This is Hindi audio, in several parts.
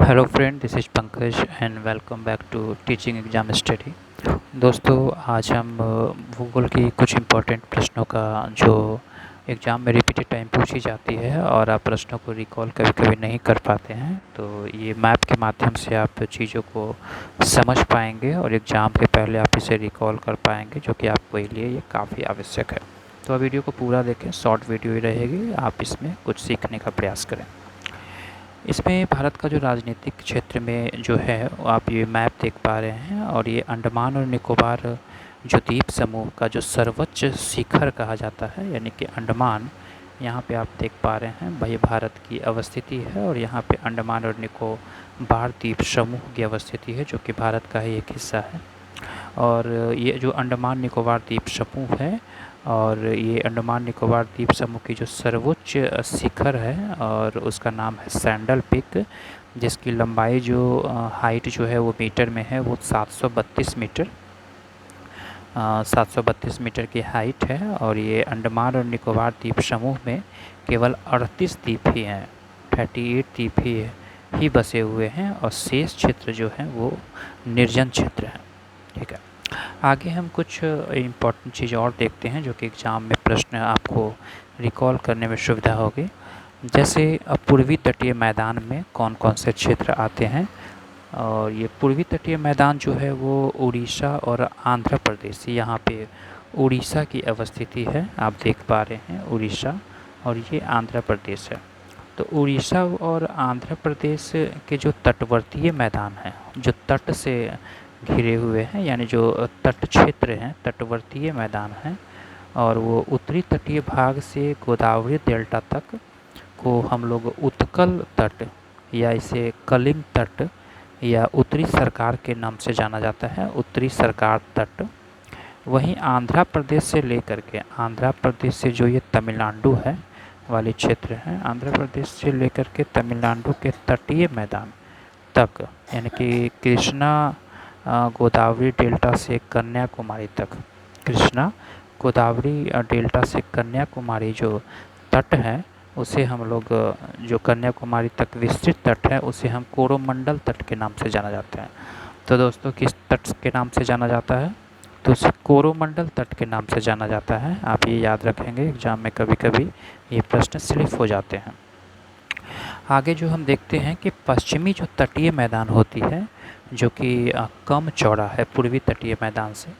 Hello friend, this is Pankaj and welcome back to teaching exam study. दोस्तों, आज हम भूगोल की कुछ इम्पोर्टेंट प्रश्नों का जो एग्ज़ाम में रिपीटेड टाइम पूछी जाती है और आप प्रश्नों को रिकॉल कभी कभी नहीं कर पाते हैं, तो ये मैप के माध्यम से आप चीज़ों को समझ पाएंगे और एग्ज़ाम के पहले आप इसे रिकॉल कर पाएंगे, जो कि आपके लिए ये काफ़ी आवश्यक है। तो वीडियो को पूरा देखें, शॉर्ट वीडियो ही रहेगी, आप इसमें कुछ सीखने का प्रयास करें। इसमें भारत का जो राजनीतिक क्षेत्र में जो है आप ये मैप देख पा रहे हैं, और ये अंडमान और निकोबार जो द्वीप समूह का जो सर्वोच्च शिखर कहा जाता है, यानी कि अंडमान, यहाँ पे आप देख पा रहे हैं भाई भारत की अवस्थिति है, और यहाँ पे अंडमान और निकोबार द्वीप समूह की अवस्थिति है, जो कि भारत का ही एक हिस्सा है। और ये जो अंडमान निकोबार द्वीप समूह है, और ये अंडमान निकोबार द्वीप समूह की जो सर्वोच्च शिखर है, और उसका नाम है सैंडल पिक, जिसकी लंबाई जो हाइट जो है वो मीटर में है, वो 732 मीटर 732 मीटर की हाइट है। और ये अंडमान और निकोबार द्वीप समूह में केवल 38 द्वीप ही हैं, 38 द्वीप ही बसे हुए हैं, और शेष क्षेत्र जो है वो निर्जन क्षेत्र है। ठीक है, आगे हम कुछ इम्पोर्टेंट चीज़ और देखते हैं, जो कि एग्ज़ाम में प्रश्न आपको रिकॉल करने में सुविधा होगी। जैसे पूर्वी तटीय मैदान में कौन कौन से क्षेत्र आते हैं, और ये पूर्वी तटीय मैदान जो है वो उड़ीसा और आंध्र प्रदेश, यहाँ पे उड़ीसा की अवस्थिति है, आप देख पा रहे हैं उड़ीसा, और ये आंध्र प्रदेश है। तो उड़ीसा और आंध्र प्रदेश के जो तटवर्तीय मैदान हैं, जो तट से घिरे हुए हैं, यानी जो तट क्षेत्र हैं, तटवर्तीय मैदान हैं, और वो उत्तरी तटीय भाग से गोदावरी डेल्टा तक को हम लोग उत्कल तट, या इसे कलिंग तट, या उत्तरी सरकार के नाम से जाना जाता है, उत्तरी सरकार तट। वहीं आंध्र प्रदेश से लेकर के, आंध्र प्रदेश से जो ये तमिलनाडु है वाले क्षेत्र हैं, आंध्र प्रदेश से लेकर के तमिलनाडु के तटीय मैदान तक, यानी कि कृष्णा गोदावरी डेल्टा से कन्याकुमारी तक, कृष्णा गोदावरी डेल्टा से कन्याकुमारी जो तट है, उसे हम लोग जो कन्याकुमारी तक विस्तृत तट है, उसे हम कोरोमंडल तट के नाम से जाना जाता है। तो दोस्तों, किस तट के नाम से जाना जाता है? तो उसे कोरोमंडल तट के नाम से जाना जाता है। आप ये याद रखेंगे, एग्जाम में कभी कभी ये प्रश्न स्लिप हो जाते हैं। आगे जो हम देखते हैं कि पश्चिमी जो तटीय मैदान होती है, जो कि कम चौड़ा है पूर्वी तटीय मैदान से,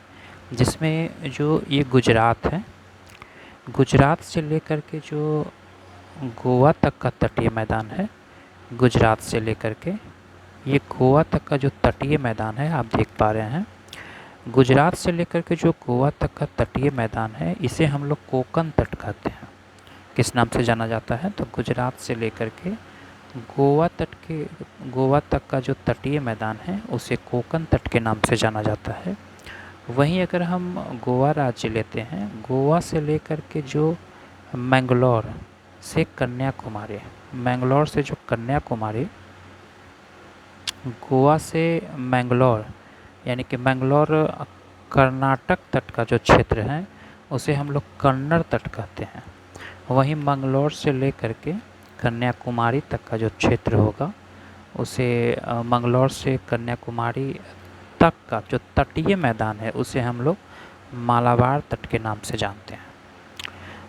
जिसमें जो ये गुजरात है, गुजरात से लेकर के जो गोवा तक का तटीय मैदान है, गुजरात से लेकर के ये गोवा तक का जो तटीय मैदान है, आप देख पा रहे हैं, गुजरात से लेकर के जो गोवा तक का तटीय मैदान है, इसे हम लोग कोकण तट कहते हैं। किस नाम से जाना जाता है? तो गुजरात से लेकर के गोवा तक का जो तटीय मैदान है, उसे कोकण तट के नाम से जाना जाता है। वहीं अगर हम गोवा राज्य लेते हैं, गोवा से लेकर के जो मैंगलोर से कन्याकुमारी, मैंगलोर से जो कन्याकुमारी, गोवा से मैंगलोर, यानी कि मैंगलोर कर्नाटक तट का जो क्षेत्र है, उसे हम लोग कन्नड़ तट कहते हैं। वहीं मंगलोर से लेकर के कन्याकुमारी तक का जो क्षेत्र होगा, उसे मंगलोर से कन्याकुमारी तक का जो तटीय मैदान है, उसे हम लोग मालाबार तट के नाम से जानते हैं।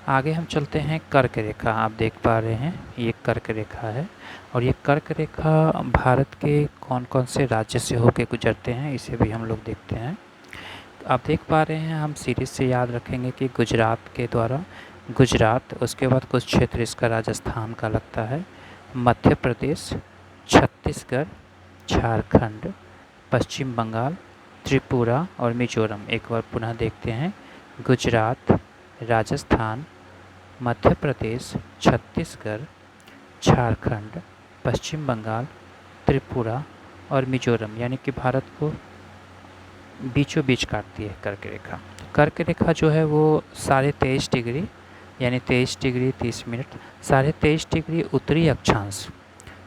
आगे हम चलते हैं कर्क रेखा। आप देख पा रहे हैं ये कर्क रेखा है, और ये कर्क रेखा भारत के कौन कौन से राज्य से होकर गुजरते हैं, इसे भी हम लोग देखते हैं। आप देख पा रहे हैं, हम सीरीज से याद रखेंगे कि गुजरात के द्वारा गुजरात, उसके बाद कुछ क्षेत्र इसका राजस्थान का लगता है, मध्य प्रदेश, छत्तीसगढ़, झारखंड, पश्चिम बंगाल, त्रिपुरा और मिजोरम। एक बार पुनः देखते हैं, गुजरात, राजस्थान, मध्य प्रदेश, छत्तीसगढ़, झारखंड, पश्चिम बंगाल, त्रिपुरा और मिजोरम, यानी कि भारत को बीचों बीच काटती है कर्क रेखा। कर्क रेखा जो है वो 23.5 डिग्री, यानी 23 डिग्री 30 मिनट, 23.5 डिग्री उत्तरी अक्षांश,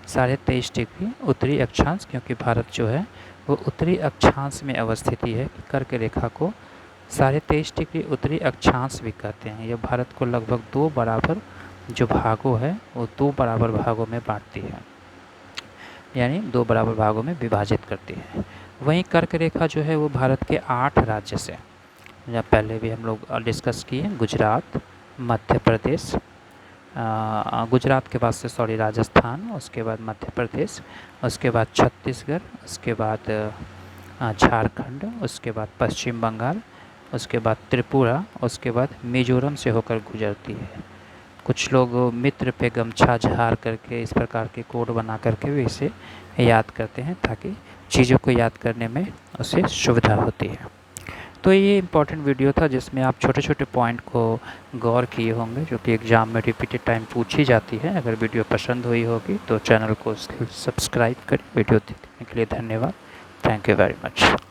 23.5 डिग्री उत्तरी अक्षांश, क्योंकि भारत जो है वो उत्तरी अक्षांश में अवस्थिति है। कर्क रेखा को 23.5 डिग्री उत्तरी अक्षांश भी कहते हैं। यह भारत को लगभग 2 बराबर जो भागों है, वो 2 बराबर भागों में बांटती है। यानी 2 बराबर भागों में विभाजित करती है। वहीं कर्क रेखा जो है वो भारत के 8 राज्य से, या पहले भी हम लोग डिस्कस किए, गुजरात, मध्य प्रदेश, गुजरात के बाद से राजस्थान, उसके बाद मध्य प्रदेश, उसके बाद छत्तीसगढ़, उसके बाद झारखंड, उसके बाद पश्चिम बंगाल, उसके बाद त्रिपुरा, उसके बाद मिजोरम से होकर गुजरती है। कुछ लोग मित्र पे गमछा झार करके इस प्रकार के कोड बना करके भी इसे याद करते हैं, ताकि चीज़ों को याद करने में उसे सुविधा होती है। तो ये इम्पॉर्टेंट वीडियो था जिसमें आप छोटे छोटे पॉइंट को गौर किए होंगे, जो कि एग्ज़ाम में रिपीटेड टाइम पूछी जाती है। अगर वीडियो पसंद हुई होगी तो चैनल को सब्सक्राइब करें। वीडियो देखने के लिए धन्यवाद। Thank you very much.